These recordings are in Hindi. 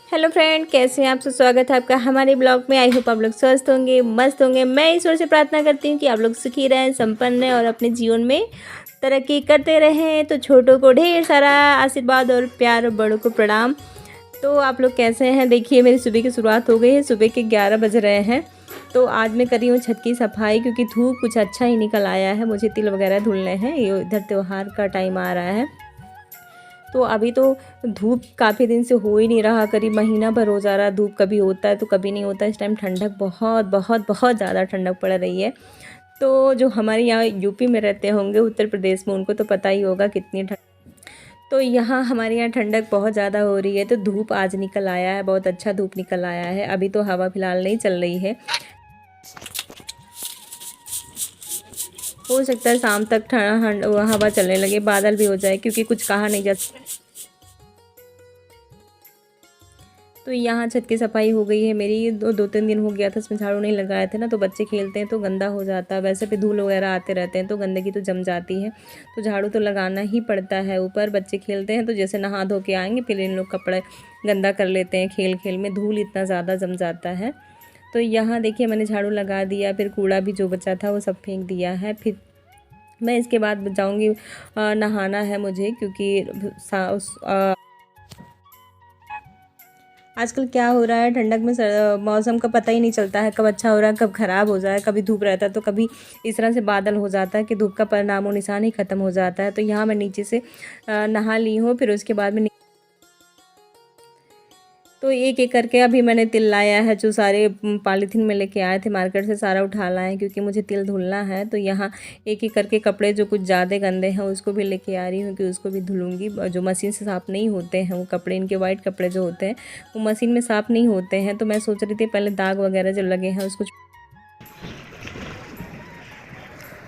हेलो फ्रेंड, कैसे हैं आप? सब स्वागत है आपका हमारे ब्लॉग में। आई होप आप लोग स्वस्थ होंगे, मस्त होंगे। मैं ईश्वर से प्रार्थना करती हूँ कि आप लोग सुखी रहें, संपन्न रहें और अपने जीवन में तरक्की करते रहें। तो छोटों को ढेर सारा आशीर्वाद और प्यार और बड़ों को प्रणाम। तो आप लोग कैसे हैं? देखिए, मेरी सुबह की शुरुआत हो गई है। सुबह के 11 बज रहे हैं। तो आज मैं कर रही हूँ छत की सफाई, क्योंकि धूप कुछ अच्छा ही निकल आया है। मुझे तिल वगैरह धुलने हैं। ये इधर त्यौहार का टाइम आ रहा है, तो अभी तो धूप काफ़ी दिन से हो ही नहीं रहा। करीब महीना भर हो जा रहा। धूप कभी होता है तो कभी नहीं होता। इस टाइम ठंडक बहुत बहुत बहुत ज़्यादा ठंडक पड़ रही है। तो जो हमारे यहाँ यूपी में रहते होंगे, उत्तर प्रदेश में, उनको तो पता ही होगा कितनी ठंड। तो यहाँ हमारे यहाँ ठंडक बहुत ज़्यादा हो रही है। तो धूप आज निकल आया है, बहुत अच्छा धूप निकल आया है। अभी तो हवा फिलहाल नहीं चल रही है। हो सकता है शाम तक ठंडा हवा चलने लगे, बादल भी हो जाए, क्योंकि कुछ कहा नहीं जा सकता। तो यहाँ छत की सफाई हो गई है मेरी। दो तीन दिन हो गया था, इसमें झाड़ू नहीं लगाए थे ना। तो बच्चे खेलते हैं तो गंदा हो जाता है। वैसे भी धूल वगैरह आते रहते हैं तो गंदगी तो जम जाती है। तो झाड़ू तो लगाना ही पड़ता है। ऊपर बच्चे खेलते हैं तो जैसे नहा धो के आएंगे, फिर इन लोग कपड़े गंदा कर लेते हैं। खेल खेल में धूल इतना ज़्यादा जम जाता है। तो यहाँ देखिए, मैंने झाड़ू लगा दिया। फिर कूड़ा भी जो बचा था वो सब फेंक दिया है। फिर मैं इसके बाद जाऊँगी नहाना है मुझे, क्योंकि आजकल क्या हो रहा है, ठंडक में मौसम का पता ही नहीं चलता है। कब अच्छा हो रहा है, कब ख़राब हो जाए। कभी धूप रहता है तो कभी इस तरह से बादल हो जाता है कि धूप का परिणाम और निशान ही ख़त्म हो जाता है। तो यहाँ मैं नीचे से नहा ली हूँ। फिर उसके बाद में तो एक एक करके अभी मैंने तिल लाया है। जो सारे पॉलीथीन में लेके आए थे मार्केट से, सारा उठा लाए, क्योंकि मुझे तिल धुलना है। तो यहाँ एक एक करके कपड़े जो कुछ ज़्यादा गंदे हैं उसको भी लेके आ रही हूँ, कि उसको भी धुलूँगी। जो मशीन से साफ़ नहीं होते हैं वो कपड़े, इनके वाइट कपड़े जो होते हैं वो मशीन में साफ़ नहीं होते हैं। तो मैं सोच रही थी पहले दाग वगैरह जो लगे हैं उसको।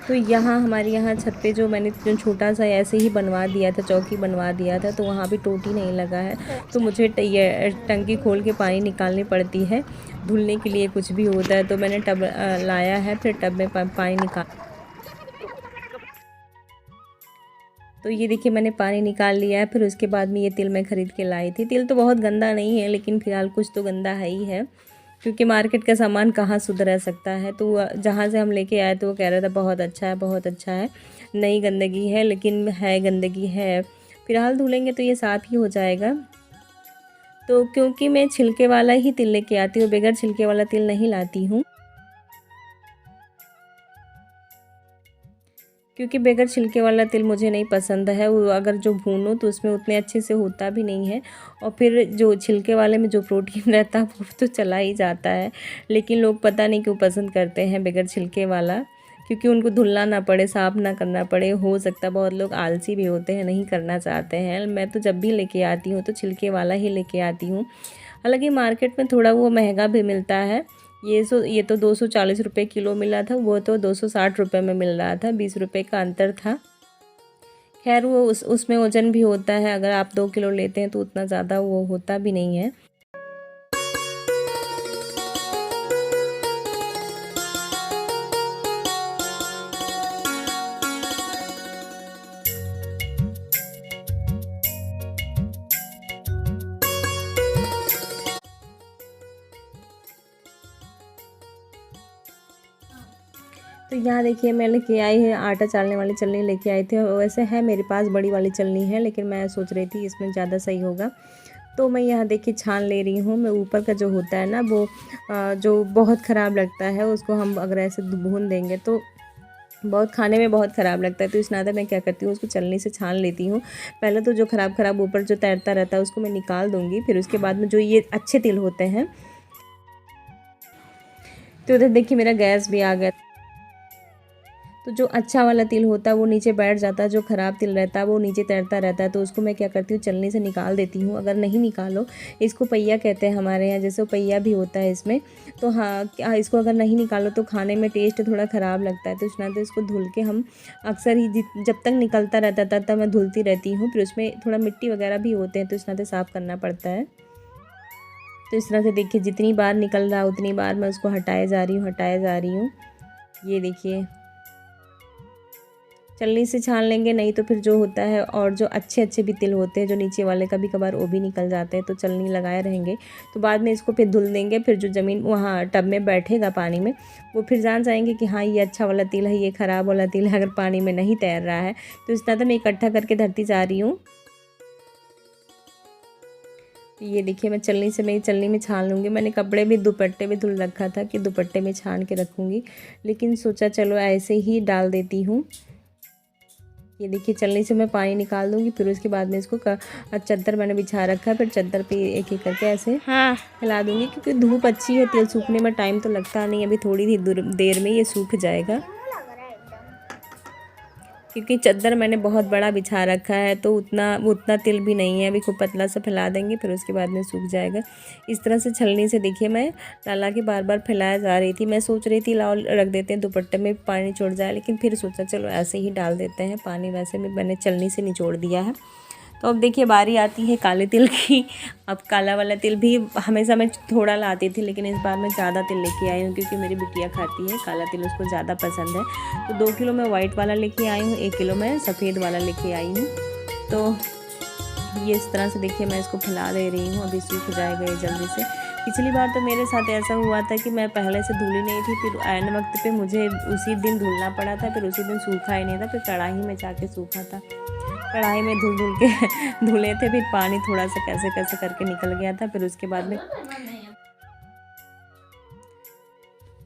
तो यहाँ हमारे यहाँ छत पे जो मैंने जो छोटा सा ऐसे ही बनवा दिया था, चौकी बनवा दिया था, तो वहाँ भी टोटी नहीं लगा है। तो मुझे ये टंकी खोल के पानी निकालनी पड़ती है धुलने के लिए, कुछ भी होता है। तो मैंने टब लाया है, फिर टब में पानी निकाल। तो ये देखिए, मैंने पानी निकाल लिया है। फिर उसके बाद में ये तिल मैं ख़रीद के लाई थी। तिल तो बहुत गंदा नहीं है, लेकिन फ़िलहाल कुछ तो गंदा है ही है, क्योंकि मार्केट का सामान कहाँ शुद्ध रह सकता है। तो जहाँ से हम लेके आए तो वो कह रहा था बहुत अच्छा है, बहुत अच्छा है, नहीं गंदगी है, लेकिन है गंदगी है। फ़िलहाल धुलेंगे तो ये साफ़ ही हो जाएगा। तो क्योंकि मैं छिलके वाला ही तिल लेके आती हूँ, बगैर छिलके वाला तिल नहीं लाती हूँ, क्योंकि बगैर छिलके वाला तिल मुझे नहीं पसंद है। वो अगर जो भूनो तो उसमें उतने अच्छे से होता भी नहीं है। और फिर जो छिलके वाले में जो प्रोटीन रहता है वो तो चला ही जाता है। लेकिन लोग पता नहीं क्यों पसंद करते हैं बगैर छिलके वाला, क्योंकि उनको धुलना ना पड़े, साफ़ ना करना पड़े। हो सकता है बहुत लोग आलसी भी होते हैं, नहीं करना चाहते हैं। मैं तो जब भी लेके आती हूँ तो छिलके वाला ही लेके आती हूँ। हालांकि मार्केट में थोड़ा वो महंगा भी मिलता है। ये तो 240 रुपये किलो मिला था, वो तो 260 रुपये में मिल रहा था। 20 रुपये का अंतर था। खैर, वो उसमें वज़न भी होता है। अगर आप 2 किलो लेते हैं तो उतना ज़्यादा वो होता भी नहीं है। तो यहाँ देखिए, मैं लेके आई है आटा चालने वाली छलनी लेके आई थी। वैसे है मेरे पास बड़ी वाली छलनी है, लेकिन मैं सोच रही थी इसमें ज़्यादा सही होगा। तो मैं यहाँ देखिए छान ले रही हूँ। मैं ऊपर का जो होता है ना, वो जो बहुत ख़राब लगता है, उसको हम अगर ऐसे भून देंगे तो बहुत खाने में बहुत ख़राब लगता है। तो इस नाते मैं क्या करती हूँ, उसको छलनी से छान लेती हूँ। पहले तो जो ख़राब ऊपर जो तैरता रहता है उसको मैं निकाल दूँगी। फिर उसके बाद में जो ये अच्छे तिल होते हैं, तो उधर देखिए मेरा गैस भी आ गया। तो जो अच्छा वाला तिल होता है वो नीचे बैठ जाता है, जो ख़राब तिल रहता है वो नीचे तैरता रहता है। तो उसको मैं क्या करती हूँ, छलनी से निकाल देती हूँ। अगर नहीं निकालो, इसको पहिया कहते हैं हमारे यहाँ, जैसे पहिया भी होता है इसमें। तो हाँ, क्या इसको अगर नहीं निकालो तो खाने में टेस्ट थोड़ा ख़राब लगता है। तो इस नाते इसको धुल के हम अक्सर ही जब तक निकलता रहता था तब मैं धुलती रहती हूँ। फिर उसमें थोड़ा मिट्टी वगैरह भी होते हैं, तो इस नाते साफ़ करना पड़ता है। तो इस तरह से देखिए, जितनी बार निकल रहा उतनी बार मैं उसको हटाए जा रही हूँ, हटाए जा रही हूँ। ये देखिए, छलनी से छान लेंगे, नहीं तो फिर जो होता है और जो अच्छे अच्छे भी तिल होते हैं जो नीचे वाले कभी कभार वो भी निकल जाते हैं, तो छलनी लगाए रहेंगे तो बाद में इसको फिर धुल देंगे। फिर जो ज़मीन वहाँ टब में बैठेगा पानी में, वो फिर जान जाएंगे कि हाँ ये अच्छा वाला तिल है, ये ख़राब वाला तिल है, अगर पानी में नहीं तैर रहा है। तो इस तरह से मैं इकट्ठा करके धरती जा रही हूँ। ये देखिए मैं छलनी में छान लूँगी। मैंने कपड़े भी दुपट्टे भी धुल रखा था कि दुपट्टे में छान के रखूँगी, लेकिन सोचा चलो ऐसे ही डाल देती हूँ। ये देखिए छलनी से मैं पानी निकाल दूँगी, फिर उसके बाद में इसको चद्दर मैंने बिछा रखा है, फिर चद्दर पे एक एक करके ऐसे हिला दूँगी, क्योंकि धूप अच्छी है, तेल सूखने में टाइम तो लगता नहीं, अभी थोड़ी ही देर में ये सूख जाएगा। क्योंकि चद्दर मैंने बहुत बड़ा बिछा रखा है तो उतना तिल भी नहीं है, अभी खूब पतला सा फैला देंगे, फिर उसके बाद में सूख जाएगा। इस तरह से छलनी से देखिए मैं ला के बार बार फैलाया जा रही थी। मैं सोच रही थी लाओ रख देते हैं दुपट्टे में पानी छोड़ जाए, लेकिन फिर सोचा चलो ऐसे ही डाल देते हैं पानी। वैसे भी मैंने छलनी से निचोड़ दिया है। तो अब देखिए बारी आती है काले तिल की। अब काला वाला तिल भी हमेशा मैं थोड़ा लाती थी, लेकिन इस बार मैं ज़्यादा तिल लेके आई हूँ, क्योंकि मेरी बिटिया खाती है काला तिल, उसको ज़्यादा पसंद है। तो 2 किलो मैं वाइट वाला लेके आई हूँ, 1 किलो मैं सफ़ेद वाला लेके आई हूँ। तो ये इस तरह से देखिए मैं इसको फैला दे रही हूँ, अभी सूख जाएगा ये जल्दी से। पिछली बार तो मेरे साथ ऐसा हुआ था कि मैं पहले से धुली नहीं थी, फिर ऐन वक्त पे मुझे उसी दिन धुलना पड़ा था, फिर उसी दिन सूखा ही नहीं था, फिर कढ़ाई में जाके सूखा था। कढ़ाई में धुल के धुले थे, फिर पानी थोड़ा सा कैसे कैसे करके निकल गया था, फिर उसके बाद में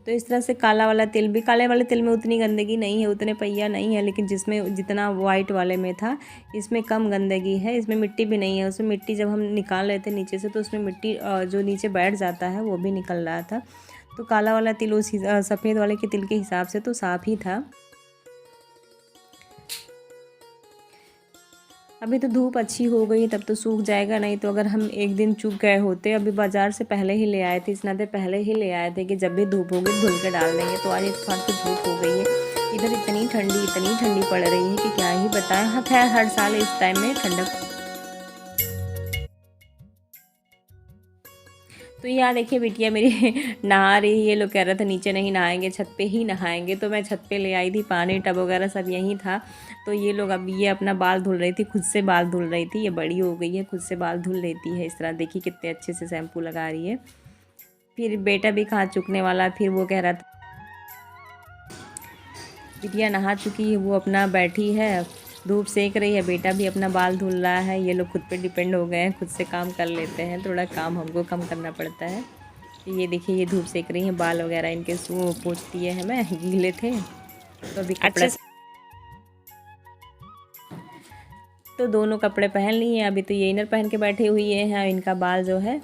तो इस तरह से काला वाले तिल में उतनी गंदगी नहीं है, उतने पहिया नहीं है, लेकिन जिसमें जितना वाइट वाले में था इसमें कम गंदगी है। इसमें मिट्टी भी नहीं है, उसमें मिट्टी जब हम निकाल रहे थे नीचे से तो उसमें मिट्टी जो नीचे बैठ जाता है वो भी निकल रहा था। तो काला वाला तिल उस सफ़ेद वाले के तिल के हिसाब से तो साफ़ ही था। अभी तो धूप अच्छी हो गई, तब तो सूख जाएगा, नहीं तो अगर हम एक दिन चूक गए होते, अभी बाज़ार से पहले ही ले आए थे, इस नाते पहले ही ले आए थे कि जब भी धूप होगी धुल के डाल देंगे। तो आज इतफाक तो धूप हो गई है। इधर इतनी ठंडी पड़ रही है कि क्या ही बताएं। हाँ खैर हर साल इस टाइम में ठंडक। तो यहाँ देखिए बिटिया मेरी नहा रही है। ये लोग कह रहे थे नीचे नहीं नहाएंगे, छत पे ही नहाएंगे, तो मैं छत पे ले आई थी, पानी टब वगैरह सब यहीं था। तो ये लोग अब ये अपना बाल धुल रही थी, खुद से बाल धुल रही थी। ये बड़ी हो गई है, खुद से बाल धुल लेती है। इस तरह देखिए कितने अच्छे से शैम्पू लगा रही है। फिर बेटा भी कहाँ चुकने वाला, फिर वो कह रहा था बिटिया नहा चुकी है, वो अपना बैठी है, धूप सेक रही है, बेटा भी अपना बाल धुल रहा है। ये लोग खुद पे डिपेंड हो गए हैं, खुद से काम कर लेते हैं, थोड़ा काम हमको कम करना पड़ता है। ये देखिए ये धूप सेक रही है, बाल वगैरह इनके पोंछ दिए हैं, मैं गीले थे तो अभी कपड़ा तो दोनों कपड़े पहन लिए हैं। अभी तो ये इनर पहन के बैठे हुई हैं। इनका बाल जो है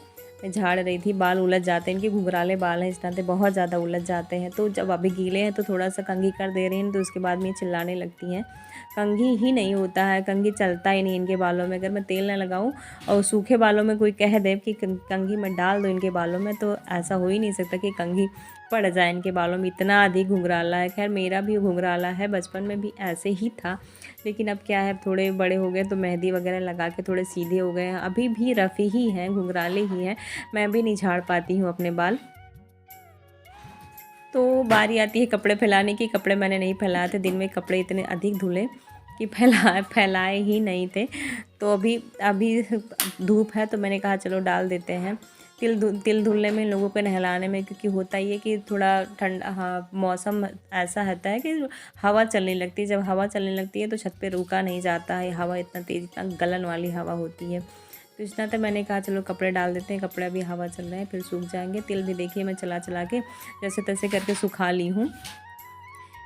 मैं झाड़ रही थी, बाल उलझ जाते हैं, इनके घुंघराले बाल हैं, इस तरह से बहुत ज़्यादा उलझ जाते हैं। तो जब अभी गीले हैं तो थोड़ा सा कंघी कर दे रही हैं, तो उसके बाद में चिल्लाने लगती हैं। कंघी ही नहीं होता है, कंघी चलता ही नहीं इनके बालों में। अगर मैं तेल ना लगाऊं और सूखे बालों में कोई कह दे कि कंघी में डाल दो इनके बालों में, तो ऐसा हो ही नहीं सकता कि कंघी पड़ जाए इनके बालों में, इतना अधिक घुंघराला है। खैर मेरा भी घुंघराला है, बचपन में भी ऐसे ही था, लेकिन अब क्या है थोड़े बड़े हो गए तो मेहंदी वगैरह लगा के थोड़े सीधे हो गए हैं। अभी भी रफ़ी ही हैं, घुंघराले ही हैं, मैं भी नहीं झाड़ पाती हूँ अपने बाल। तो बारी आती है कपड़े फैलाने की। कपड़े मैंने नहीं फैलाए थे, दिन में कपड़े इतने अधिक धुले कि फैलाए ही नहीं थे। तो अभी धूप है तो मैंने कहा चलो डाल देते हैं। तिल धुलने में, लोगों को नहलाने में, क्योंकि होता ही है कि थोड़ा ठंडा, हाँ मौसम ऐसा होता है कि हवा चलने लगती है। जब हवा चलने लगती है तो छत पे रुका नहीं जाता है, हवा इतना तेज़, इतना गलन वाली हवा होती है। तो इस तरह मैंने कहा चलो कपड़े डाल देते हैं, कपड़े अभी हवा चल रहे हैं फिर सूख जाएंगे। तिल भी देखिए मैं चला के जैसे तैसे करके सुखा ली हूँ।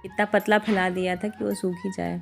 इतना पतला फैला दिया था कि वो सूख ही जाए।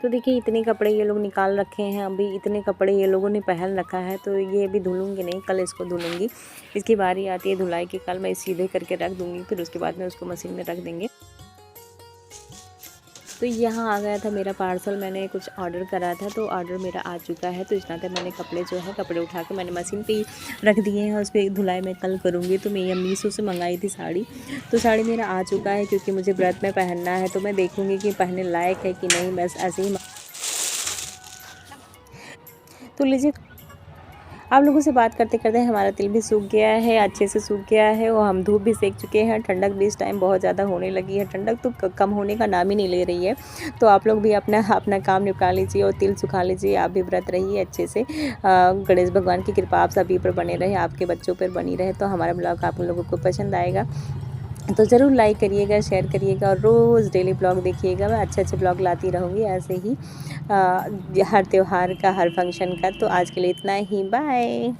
तो देखिए इतने कपड़े ये लोग निकाल रखे हैं, अभी इतने कपड़े ये लोगों ने पहन रखा है, तो ये अभी धुलूँगी नहीं, कल इसको धुलूँगी। इसकी बारी आती है धुलाई की, कल मैं सीधे करके रख दूँगी, फिर उसके बाद में उसको मशीन में रख देंगे। तो यहाँ आ गया था मेरा पार्सल। मैंने कुछ ऑर्डर करा था तो ऑर्डर मेरा आ चुका है। तो इस नाते मैंने कपड़े उठा के मैंने मशीन पे ही रख दिए हैं। उस पर धुलाई मैं कल करूँगी। तो मैं ये मीशो से मंगाई थी साड़ी, तो साड़ी मेरा आ चुका है क्योंकि मुझे व्रत में पहनना है। तो मैं देखूँगी कि पहनने लायक है कि नहीं। बस ऐसे ही तो लीजिए, आप लोगों से बात करते करते हमारा तिल भी सूख गया है, अच्छे से सूख गया है और हम धूप भी सेक चुके हैं। ठंडक भी इस टाइम बहुत ज़्यादा होने लगी है। ठंडक तो कम होने का नाम ही नहीं ले रही है। तो आप लोग भी अपना अपना काम निपटा लीजिए और तिल सुखा लीजिए। आप भी व्रत रहिए अच्छे से। गणेश भगवान की कृपा आप सभी पर बने रहे, आपके बच्चों पर बनी रहे। तो हमारा ब्लॉग आप लोगों को पसंद आएगा तो ज़रूर लाइक करिएगा, शेयर करिएगा और रोज़ डेली ब्लॉग देखिएगा। मैं अच्छे ब्लॉग लाती रहूँगी ऐसे ही हर त्यौहार का, हर फंक्शन का। तो आज के लिए इतना ही, बाय।